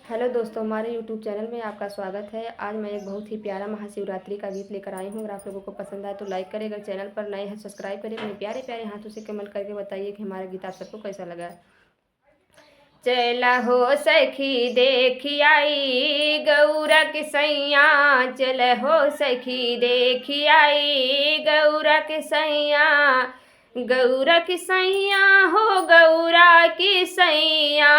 Hello दोस्तों, हमारे YouTube channel में आपका स्वागत है। आज मैं एक बहुत ही प्यारा महाशिवरात्रि का गीत लेकर आई हूँ। अगर आप लोगों को पसंद आए तो लाइक करें, अगर चैनल पर नए हैं सब्सक्राइब करें। अपने प्यारे प्यारे हाथों से कमेंट करके बताइए कि हमारा गीत आप सबको कैसा लगा। चला हो सखी देखी आई गौरा के सैया, चल हो सखी देखी आई गौरा के सैया। गौरा की सैया हो गौरा की सैया,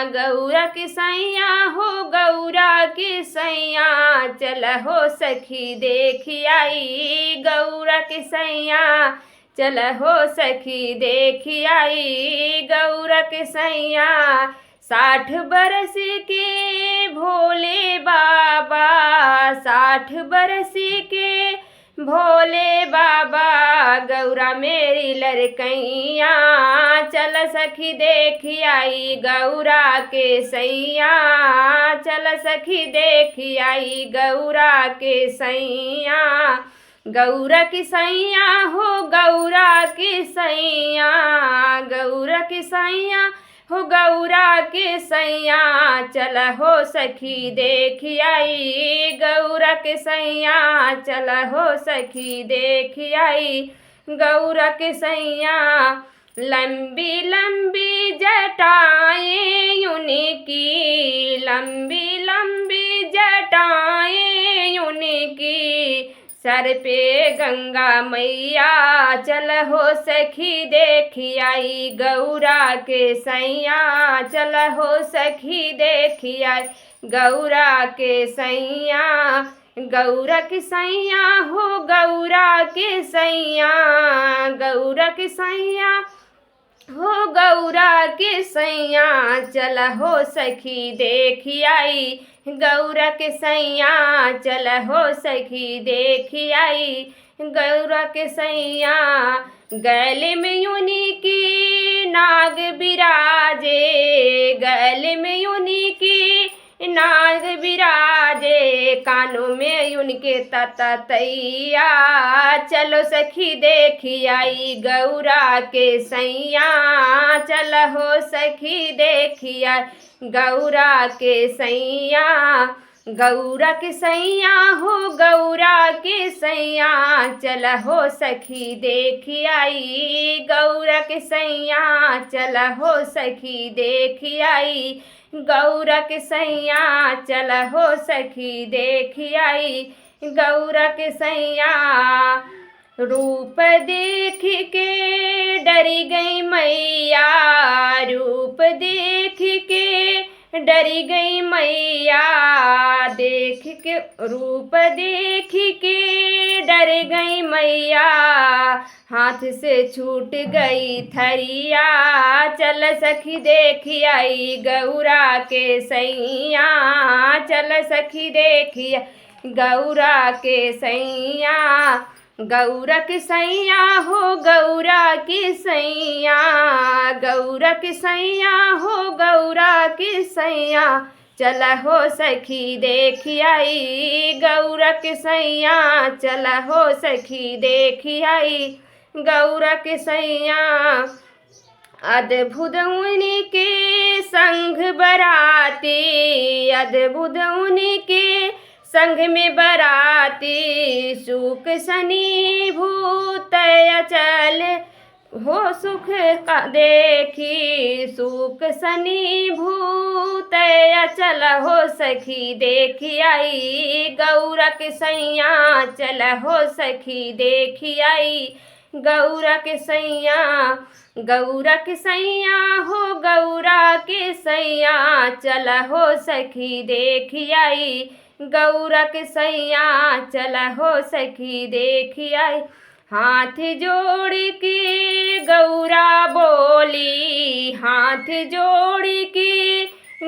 गौरा की सैया हो गौरा की सैया। चल हो सखी देखी आई गौरा की सैया, चल हो सखी देखी आई गौरा के सैया। 60 बरस के भोले बाबा, 60 बरस के भोले बाबा, गौरा मेरी लड़कैया। चल सखी देखी आई गौरा के सैया, चल सखी देखी आई गौरा के सैया। गौरा की सैया हो गौरा की सैया, गौरा की सैया हो गौरा की सैया। चल हो सखी देखी आई गौरा के सैया, चल हो सखी देखी आई गौरा के सैया। लंबी लंबी जटाएं उनकी, लंबी लंबी जटाएं उनकी, सर पे गंगा मैया। चल हो सखी देखी आई गौरा के सैया, चल हो सखी देखी आई गौरा के सैया। गौरा की सैया हो गौरा के सैया, गौरा की सैया हो गौरा के सैया। चल हो सखी देखी आई गौरा के सैया, चल हो सखी देखी आई गौरा के सैया। गले में उन्हीं की नाग बिराजे, गले में उन्हीं की नाग बिराजे, कानों में उनके तता तैया। चलो सखी देखी आई गौरा के सैया, चल हो सखी देखी आई गौरा के सैया। गौरा के सैया हो गौरा के सैया, चल हो सखी देखी आई गौरा के सैया, चल हो सखी देखी आई गौरा के सैया। चल हो सखी देखी आई गौरा के सैया। रूप देख के डरी गई मैया, रूप देख के डरी गई मैया। देख के रूप देख के डर गई मैया, हाथ से छूट गई थरिया। चल सखी देखी आई गौरा के सैया, चल सखी देखी गौरा के सैया। गौरा की सैया हो गौरा की सैया, गौरा की सैया हो गौरा की सैया। चल हो सखी देखी आई गौरा की सैया, चल हो सखी देखी आई गौरा की सैया। अद्भुत उनके संग बराती, अद्भुत उनके संग में बराती, सुख शनि भूत अचल हो सुख का देखी, सुख शनि भूत अचल हो सखी देखी आई गौरा के सैया, चल हो सखी देखी आई गौरा के सैया। गौरा के सैया हो गौरा के सैया, चल हो सखी देखी आई गौरा के सैया, चल हो सखी देखी आई। हाथ जोड़ के गौरा बोली, हाथ जोड़ के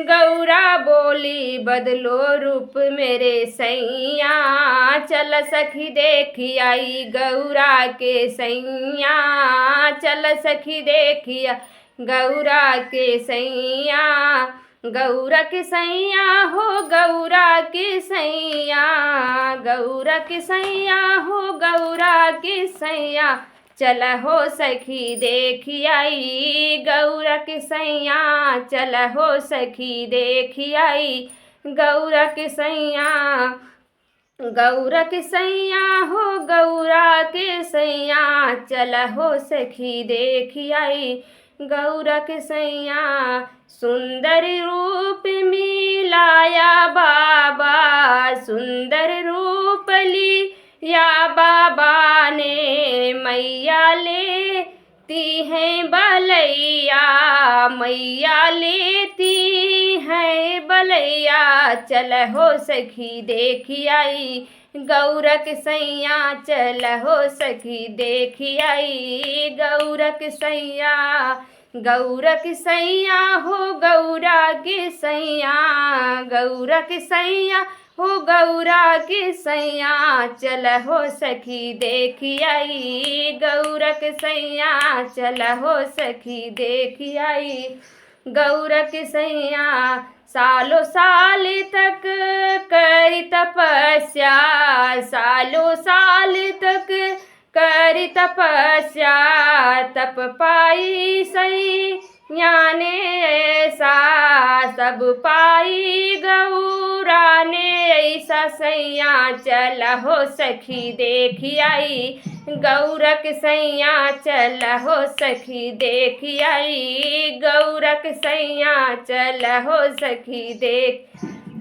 गौरा बोली, बदलो रूप मेरे सैया। चल सखी देखी आई गौरा के सैया, चल सखी देखी गौरा के सैया। गौरा के सैया हो गौरा के सैया, गौरा के सैया हो गौरा के सैया। चल हो सखी देखी आई गौरा के सैया चल हो सखी देखी आई गौरा के सैया गौरा के सैया हो गौरा के सैया चल हो सखी देखी आई गौरा के सैया सुंदर रूप मिलाया बाबा सुंदर रूप लिया बाबा ने मैया लेती हैं बलैया मैया लेती हैं बलैया चल हो सखी देखी आई गौरा के सैया चल हो सखी देखी आई गौरा के सैया गौरा के सैया हो गौरा के सैया गौरा के सैया हो गौरा के सैया चल हो सखी देखी आई गौरा के सैया चल हो सखी देखी आई गौरा के सैया सालों साल तक करी तपस्या सालों साल तक करी तपस्या तप पाई सैया ने ऐसा सब पाई गौरा ने ऐसा सैया चल हो सखी देखी आई गौरा के सैया चल हो सखी देखी आई गौरा के सैया चल हो सखी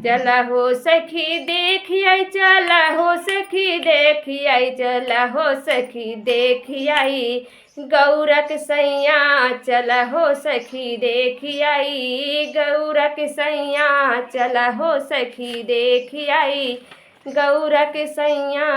चल हो सखी देखी आई चल हो सखी देखी आई चल हो सखी देखी आई गौरा के सैया चल हो सखी देखी आई गौरा के सैया चल हो सखी देखी आई गौरा के सैया।